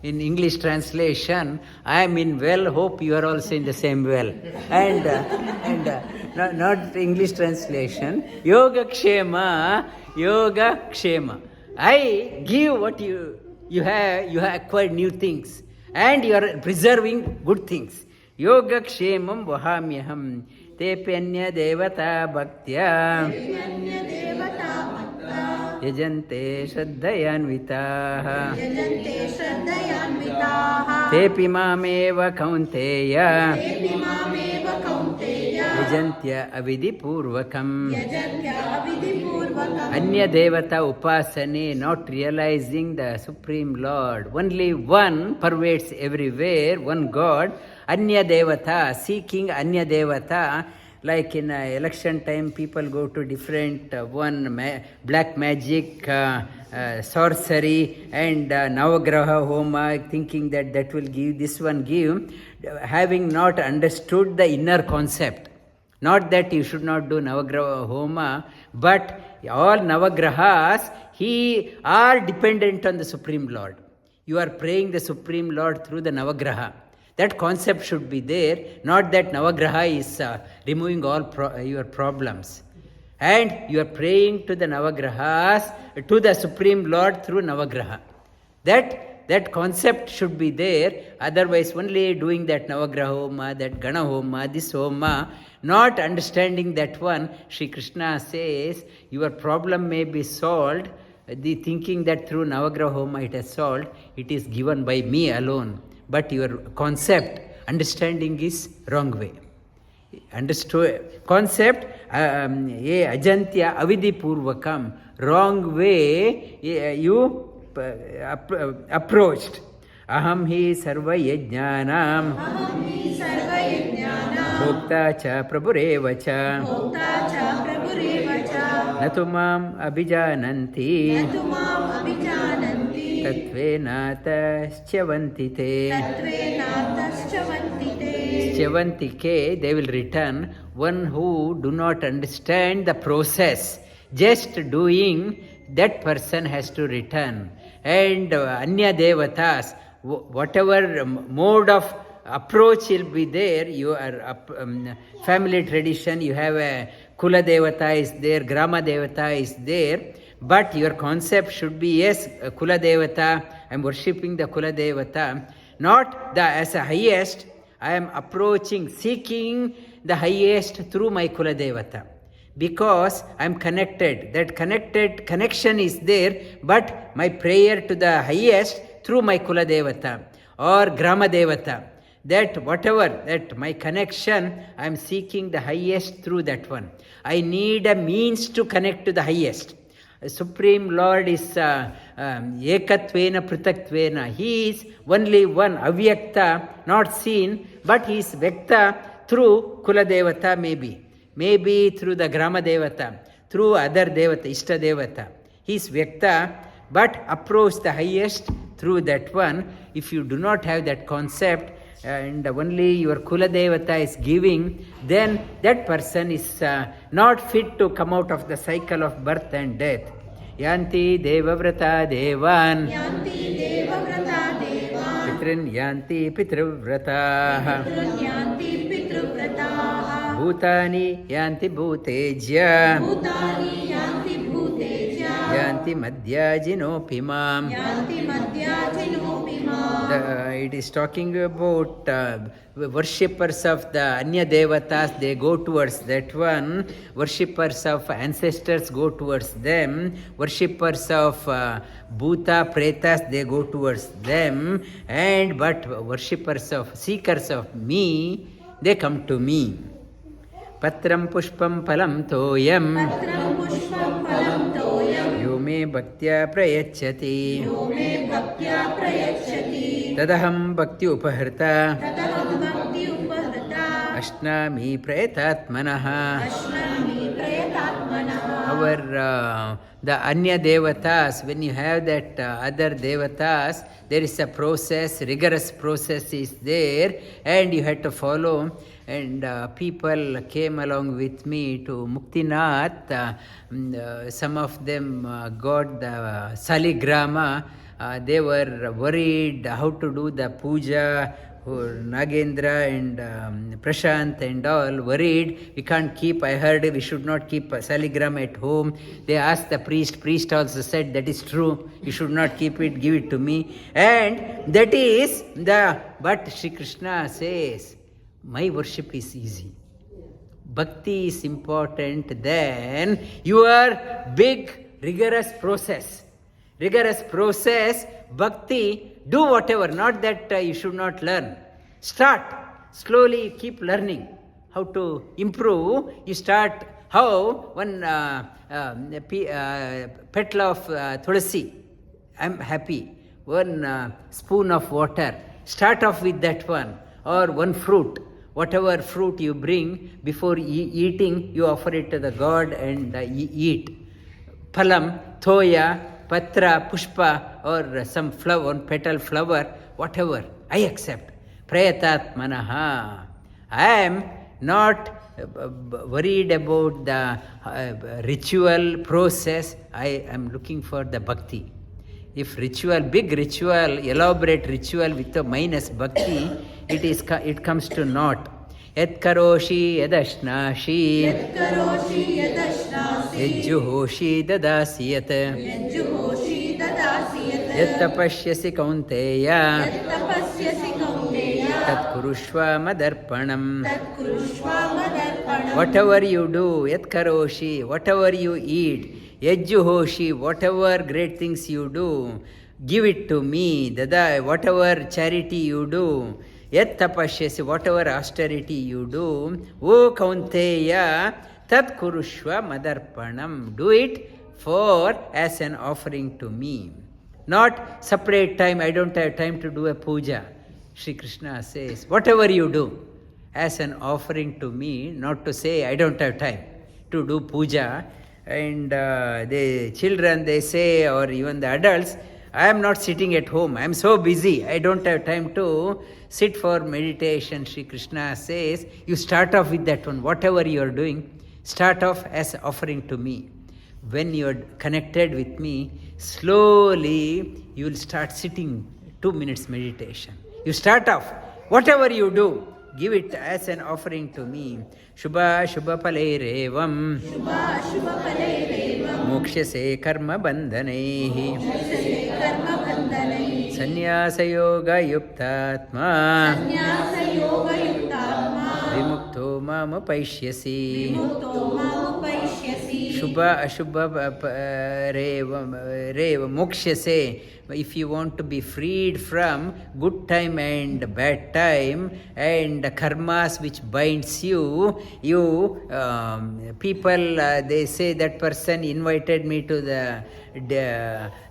in English translation, I am in well, hope you are also in the same well. And not English translation, yoga kshema. I give what you have acquired new things, and you are preserving good things. Yoga kshemam vahamyaham. Tepanya devata bhaktya. Yajante shraddhayanvitaha. Tepi mameva kaunteya. Yajantya avidipurvakam. Anya devata upasane, not realizing the Supreme Lord. Only one pervades everywhere, one God. Anya devata, seeking Anya devata. Like in election time, people go to different black magic, sorcery, and Navagraha Homa, thinking that will give, this one give, having not understood the inner concept. Not that you should not do Navagraha Homa, but all Navagrahas, are dependent on the Supreme Lord. You are praying the Supreme Lord through the Navagraha. That concept should be there, not that Navagraha is removing all your problems. And you are praying to the Navagrahas, to the Supreme Lord through Navagraha. That that concept should be there. Otherwise, only doing that Navagraha Homa, that Gana Homa, this Homa, not understanding that one, Sri Krishna says, your problem may be solved. The thinking that through Navagraha Homa it has solved, it is given by me alone. But your concept, understanding is wrong way. Understood concept, ajantya avidhi purvakam, wrong way you approached. Aham hi sarva yajnanam bhokta cha prabhureva cha natumam abhijananti tatvena taschavanti te. Chavantike, they will return. One who do not understand the process, just doing, that person has to return. And Anya Devatas, whatever mode of approach will be there, you are family tradition, you have a Kula Devata is there, Grama Devata is there, but your concept should be, yes, Kula Devata, I am worshipping the Kula Devata, not as a highest. I am approaching, seeking the highest through my Kula Devata. Because I am connected. That connection is there, but my prayer to the highest through my Kula Devata or Grama Devata. That whatever, that my connection, I am seeking the highest through that one. I need a means to connect to the highest. Supreme Lord is ekatvena pritatvena. He is only one, avyakta, not seen, but he is vyakta through Kula Devata maybe through the Grama Devata, through other Devata, Ishta Devata. He is vyakta, but approach the highest through that one. If you do not have that concept, and only your Kula Devata is giving, then that person is not fit to come out of the cycle of birth and death. Yānti devavrata devan pitrin yānti pitrivrataha bhutani yānti bhutejya yānti madhyajinopimam. It is talking about worshippers of the Anya Devatas, they go towards that one. Worshippers of ancestors go towards them. Worshippers of Bhuta, Pretas, they go towards them. But worshippers of, seekers of me, they come to me. Patram pushpam palam toyam Yome bhaktya prayachati Tadaham bhakti upahrita Ashnami prayatatmanaha. Our the Anya Devatas, when you have that other Devatas, there is a process, rigorous process is there, and you have to follow. And people came along with me to Muktinath. Some of them got the saligrama. They were worried how to do the puja. Nagendra and Prashant and all worried, we can't keep, I heard we should not keep a saligram at home. They asked the priest also said that is true, you should not keep it, give it to me. And that is but Sri Krishna says, my worship is easy. Bhakti is important than your big rigorous process. Bhakti, do whatever, not that you should not learn. Start, slowly keep learning how to improve. You start, how one petal of tulsi, I'm happy. One spoon of water, start off with that one. Or one fruit, whatever fruit you bring, before eating, you offer it to the God and eat. Phalam, thoya, patra, pushpa, or some flower, one petal flower, whatever, I accept. Prayatatmanaha. I am not worried about the ritual process. I am looking for the bhakti. If ritual, big ritual, elaborate ritual with a minus bhakti, it comes to naught. Yat karoshi yadashnashi yajjuhoshi dadasiyat yattapashyasi kaunteya tat kurushva madarpanam. Whatever you do, yat karoshi, whatever you eat, yajjuhoshi, whatever great things you do, give it to me. Dada, whatever charity you do, yat tapashyasi, whatever austerity you do, O kaunteya, tat kurushva madarpanam. Do it for as an offering to me. Not separate time, I don't have time to do a puja. Shri Krishna says, whatever you do, as an offering to me, not to say I don't have time to do puja. And the children, they say, or even the adults, I am not sitting at home, I am so busy, I don't have time to sit for meditation. Shri Krishna says, you start off with that one. Whatever you are doing, start off as offering to me. When you are connected with me, slowly you will start sitting 2 minutes meditation. You start off, whatever you do, give it as an offering to me. Shubha Shubha Palairevam Mokshase Karma Bandhanaihi Sannyasa Yoga Yuktatma Vimukto Mama Paishyasi. Shubha Ashubha Reva Mokshase. If you want to be freed from good time and bad time and karmas which binds you, people, they say that person invited me to the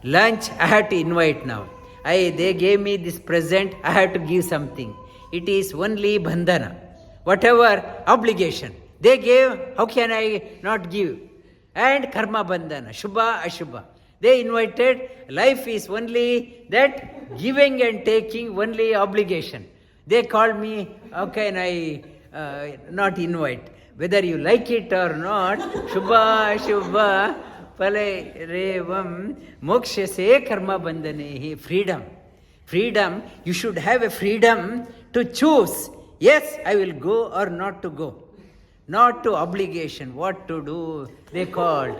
lunch, I have to invite now. They gave me this present, I have to give something. It is only bandhana. Whatever obligation they gave, how can I not give? And karma bandhana, shubha ashubha. They invited, life is only that giving and taking, only obligation. They called me, how can I not invite? Whether you like it or not, shubha shubha pale revam mokshase karma bandhanehi. Freedom, you should have a freedom to choose. Yes, I will go or not to go. Not to obligation, what to do, they called.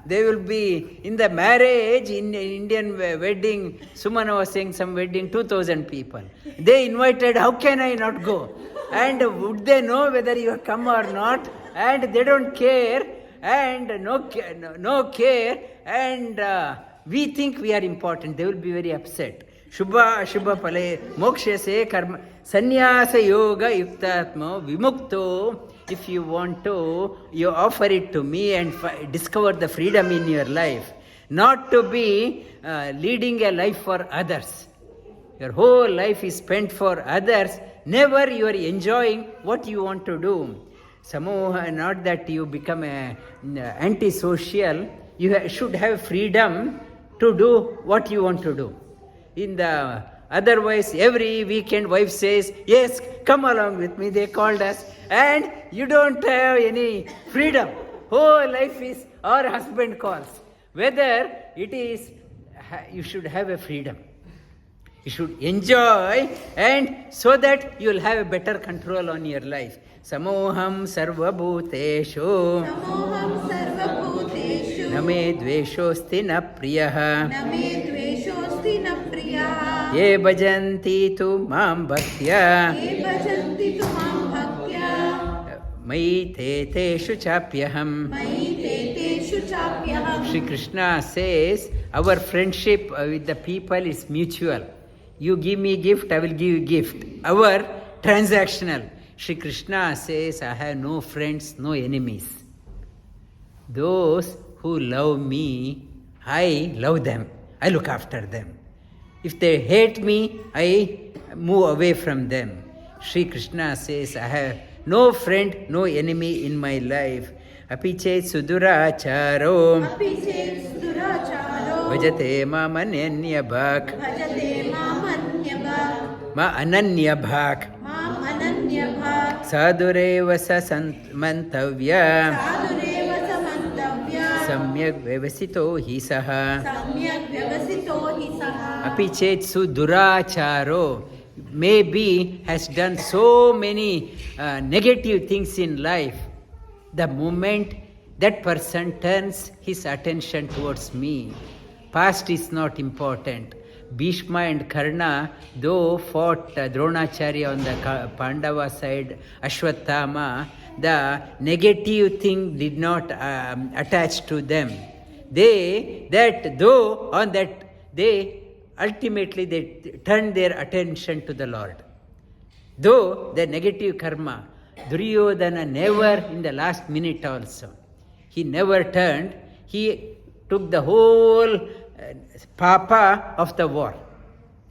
They will be in the marriage, in Indian wedding, Sumana was saying some wedding, 2,000 people. They invited, how can I not go? And would they know whether you have come or not? And they don't care, and no care, and we think we are important. They will be very upset. Shubha Ashubha Pale Mokshase Karma Sannyasa Yoga Yuktatma Vimukto. If you want to, you offer it to me and discover the freedom in your life. Not to be leading a life for others. Your whole life is spent for others. Never you are enjoying what you want to do. Samoha, not that you become antisocial. You should have freedom to do what you want to do. Otherwise, every weekend wife says, yes, come along with me, they called us, and you don't have any freedom. Whole life is, or husband calls. Whether it is, you should have a freedom. You should enjoy, and so that you will have a better control on your life. Samoham sarva bhuteshu name dveshosti na priyaha ye bhajanti tu mam bhaktya mai teteshu chapyaham. Shri Krishna says, our friendship with the people is mutual. You give me gift, I will give you gift. Our transactional. Shri Krishna says, I have no friends, no enemies. Those who love me, I love them. I look after them. If they hate me, I move away from them. Shri Krishna says, I have no friend, no enemy in my life. Apiche suduracharo bhajate ma ananya bhak ma ananya bhak sadureva sa mantavya samyak vyavasito hi saha. Apichet suduracharo, maybe has done so many negative things in life. The moment that person turns his attention towards me, Past is not important. Bhishma and Karna, though fought Dronacharya on the Pandava side, Ashwatthama, the negative thing did not attach to them. They ultimately they turned their attention to the Lord. Though the negative karma, Duryodhana never in the last minute also, he never turned, he took the whole pāpa of the war.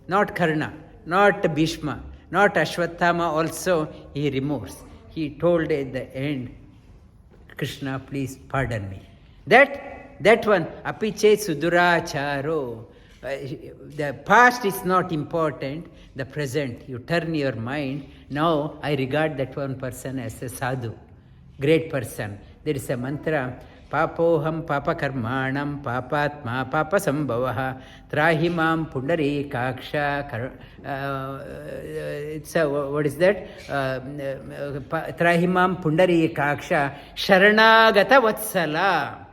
Not Karna, not Bhishma, not Ashwatthama also he removes. He told at the end, Krishna, please pardon me. That one, apiche suduracharo. The past is not important, the present. You turn your mind. Now I regard that one person as a sadhu, great person. There is a mantra, Papoham papa karmanam papatma papa sambhavaha trahimam pundari kaksha. What is that? Trahimam pundari kaksha sharanagata vatsala.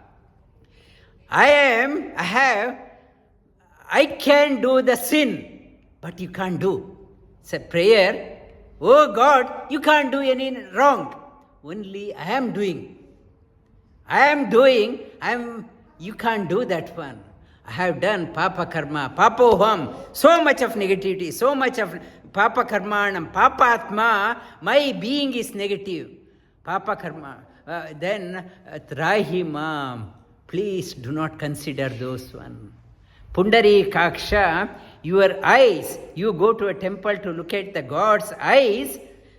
I can do the sin, but you can't do. It's a prayer. Oh God, you can't do any wrong. Only I am doing. You can't do that one. I have done papa karma, papoham, so much of negativity, so much of papa karmanam, papatma, my being is negative. Papa karma. Then trahimam, please do not consider those one. Pundari kaksha, your eyes, you go to a temple to look at the God's eyes,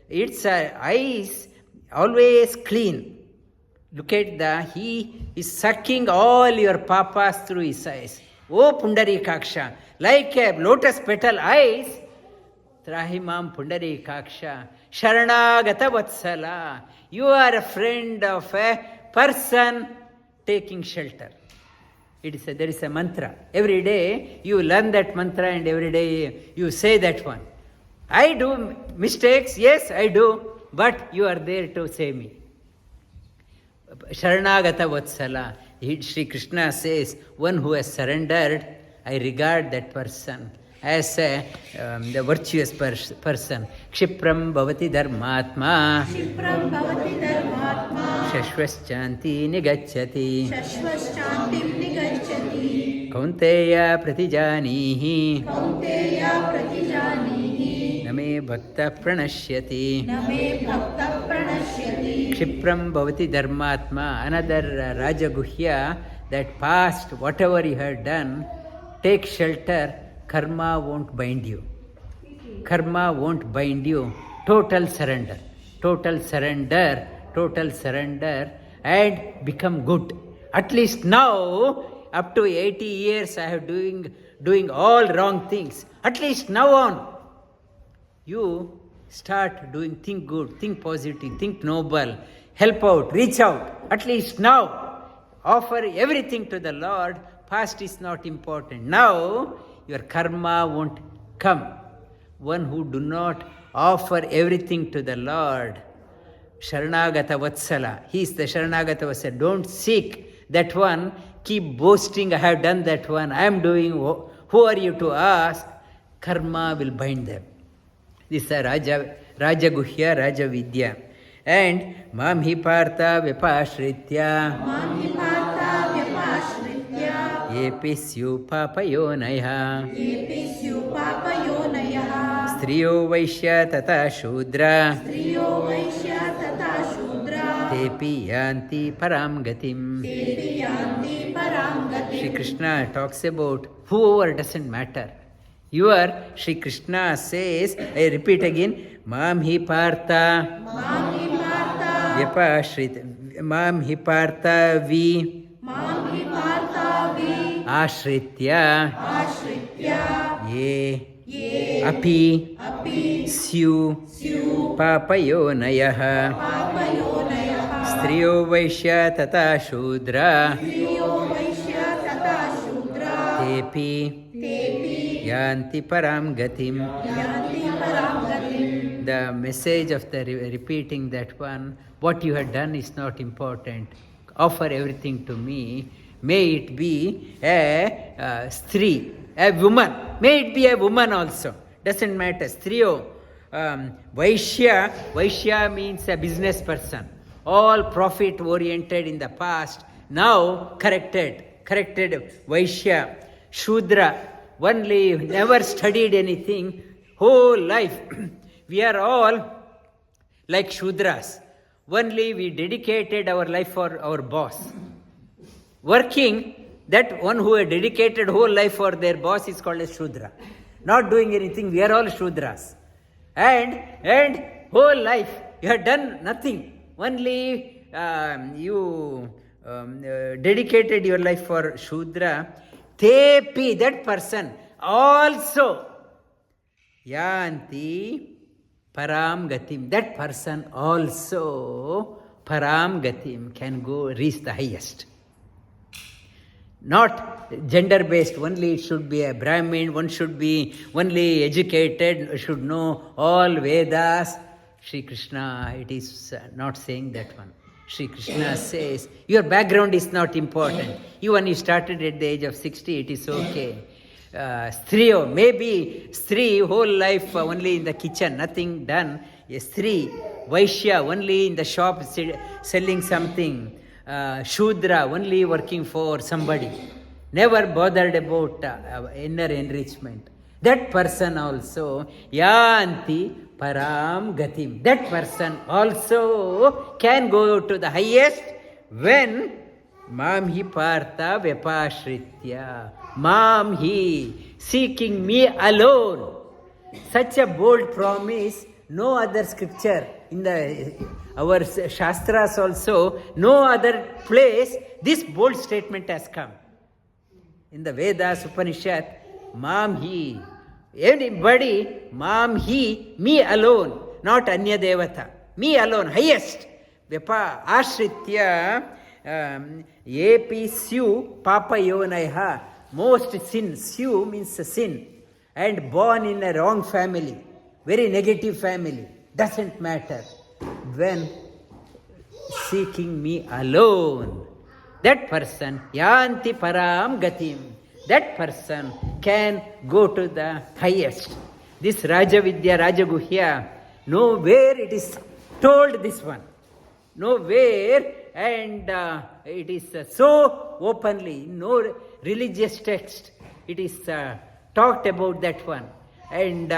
its eyes always clean. Look at he is sucking all your papas through his eyes. Oh Pundari kaksha, like a lotus petal eyes, trahimam Pundari kaksha, sharanagata vatsala, you are a friend of a person taking shelter. There is a mantra. Every day you learn that mantra and every day you say that one. I do mistakes, yes I do, but you are there to save me. Sharanagata vatsala. Sri Krishna says, one who has surrendered, I regard that person as the virtuous person. Kshipram bhavati dharmatma. Kshipram bhavati dharmatma. Shashvaschanti nigacchati. Shashvaschanti nigacchati. Kaunteya pratijanihi. Kaunteya pratijanihi. Name bhakta pranashyati. Name bhakta pranashyati. Kshipram bhavati dharmatma. Another Rajaguhya, that past, whatever you have done, take shelter. Karma won't bind you. Karma won't bind you. Total surrender. Total surrender. Total surrender. And become good. At least now, up to 80 years, I have doing all wrong things. At least now on, you start doing, think good, think positive, think noble, help out, reach out. At least now, offer everything to the Lord. Past is not important. Now, your karma won't come. One who do not offer everything to the Lord, Sharanagata Vatsala, he is the Sharanagata Vatsala. Don't seek that one, keep boasting, I have done that one, I am doing, who are you to ask? Karma will bind them. This is a Rajaguhya, Rajavidya. And Mam hi pārtha vyapāśhritya. Mam hi pārtha vyapāśhritya. Yepi syuḥ pāpa-yonayaḥ. Yepi syuḥ pāpa-yonayaḥ. Striyo vaiśhyās tathā śhūdrās. Striyo vaiśhyās tathā śhūdrās. Tepi yānti parāṁ gatim. Tepi yānti parāṁ gatim. Shri Krishna talks about whoever doesn't matter. Shri Krishna says, I repeat again, Mam hi pārtha. Mam hi pārtha. Vyapāśhritya. Mam hi pārtha vi. Mam hi pārtha vi. Ashritya. Ashritya. Ye. Api. Syuḥ. Pāpa-yonayaḥ. Striyo vaiśhyās tathā śhūdrās. Tepi. Yānti parāṁ gatim. The message of the repeating that one, what you have done is not important. Offer everything to me. May it be a stri, a woman. May it be a woman also. Doesn't matter. Striyo. Vaishya means a business person. All profit oriented in the past. Now corrected. Vaishya. Śhūdra. Only never studied anything. Whole life. We are all like śhūdrās. Only we dedicated our life for our boss. Working, that one who had dedicated whole life for their boss is called a śhūdra. Not doing anything, we are all śhūdrās. And whole life, you have done nothing. Only you dedicated your life for śhūdra. Tepi, that person, also yānti parāṁ gatim. That person also parāṁ gatim can go reach the highest. Not gender-based, only it should be a Brahmin, one should be only educated, should know all Vedas. Sri Krishna, it is not saying that one. Sri Krishna says, your background is not important. Even you started at the age of 60, it is okay. Striyo, maybe stri, whole life only in the kitchen, nothing done. A stri, vaishya, only in the shop selling something. Śhūdra, only working for somebody. Never bothered about inner enrichment. That person also, yānti parāṁ gatim. That person also can go to the highest when Mam hi pārtha vyapāśhritya. Mam hi, seeking me alone. Such a bold promise, no other scripture in our shāstras also, no other place, this bold statement has come. In the Vedas, Upanishad, Mam hi, anybody, Mam hi, me alone, not Anya Devata, me alone, highest. vyapāśhritya, yepi syuḥ, pāpa-yonayaḥ, most sin. Syuḥ means sin, and born in a wrong family, very negative family, doesn't matter. When seeking me alone, that person, yānti parāṁ gatim, that person can go to the highest. This Rajavidya, Rajaguhya, nowhere it is told this one. Nowhere, and it is so openly, no religious text, it is talked about that one. And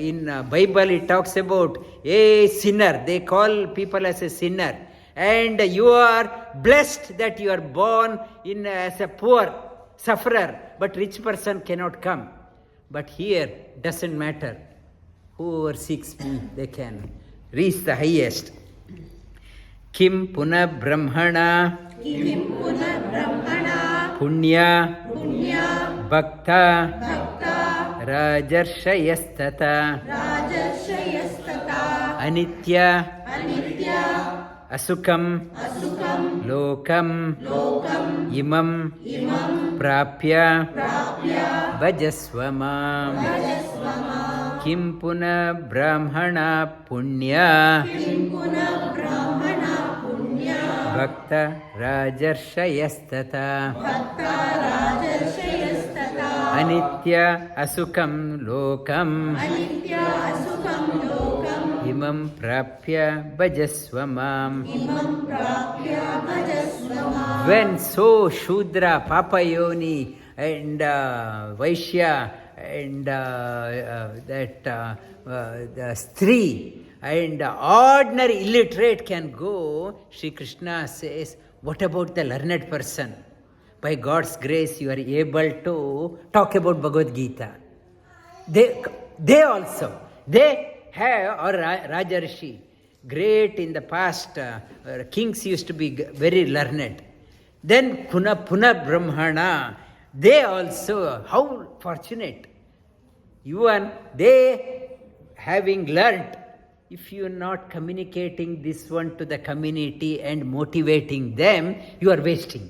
in Bible it talks about a sinner. They call people as a sinner. And you are blessed that you are born in as a poor sufferer, but rich person cannot come. But here doesn't matter. Whoever seeks me, they can reach the highest. Kim puna brahmana punya bhakta rajarshayas tathā anitya asukam lokam imam prāpya bhajasvamam. Kim puna brahmana punya bhakta rajarshayas tathā anitya asukam lokam imam prāpya bhajasvamam. When so Śhūdra, pāpa-yoni and Vaishya and the stri and ordinary illiterate can go, Sri Krishna says, what about the learned person? By God's grace, you are able to talk about Bhagavad Gita. They also, they have, or Rajarshi, great in the past, kings used to be very learned. Then Puna Brahmana, they also, how fortunate. Even they having learnt, if you are not communicating this one to the community and motivating them, you are wasting.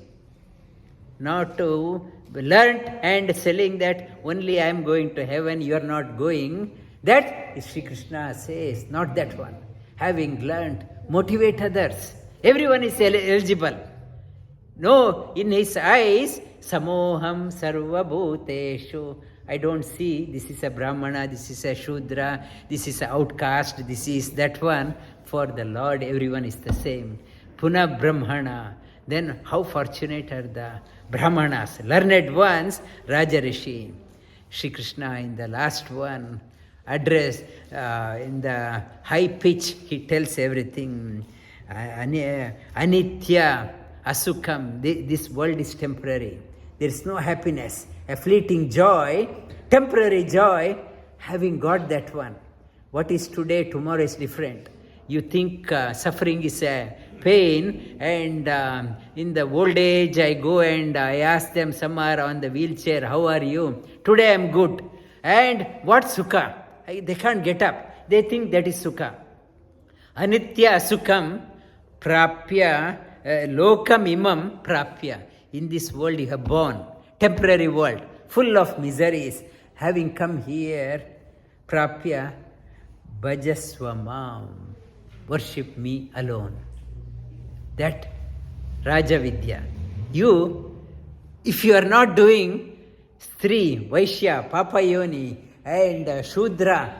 Not to learn and selling that only I am going to heaven, you are not going. That is Sri Krishna says, not that one. Having learned, motivate others. Everyone is eligible. No, in his eyes, samoham sarva bhuteshu. I don't see this is a Brahmana, this is a Shudra, this is an outcast, this is that one. For the Lord, everyone is the same. Puna Brahmana. Then how fortunate are the Brahmanas, learned ones, Raja Rishi. Shri Krishna in the last one address, in the high pitch, he tells everything. Anitya, asukam, this world is temporary. There is no happiness, a fleeting joy, temporary joy, having got that one. What is today, tomorrow is different. You think suffering is a pain, and in the old age I go and I ask them, some are on the wheelchair, how are you? Today I am good. And what sukha? They can't get up. They think that is sukha. Anitya asukam prapya lokam imam prapya. In this world you have born, temporary world, full of miseries. Having come here, prapya bhajasvamam, worship me alone. That Raja Vidya. You, if you are not doing Stri, Vaishya, Pāpa-yoni, and Shūdra,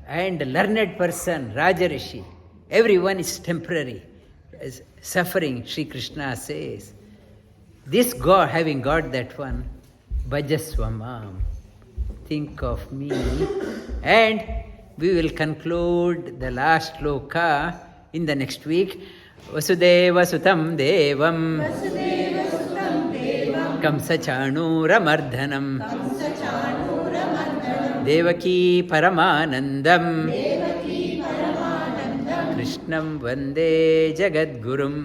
and learned person, Raja Rishi, everyone is temporary. Suffering, Sri Krishna says. This God, having got that one, Bhajasvamam, think of me. And we will conclude the last sloka in the next week. Vasudeva sutam devam kamsa chanūramardhanam devaki paramanandam krishnam vande jagadgurum.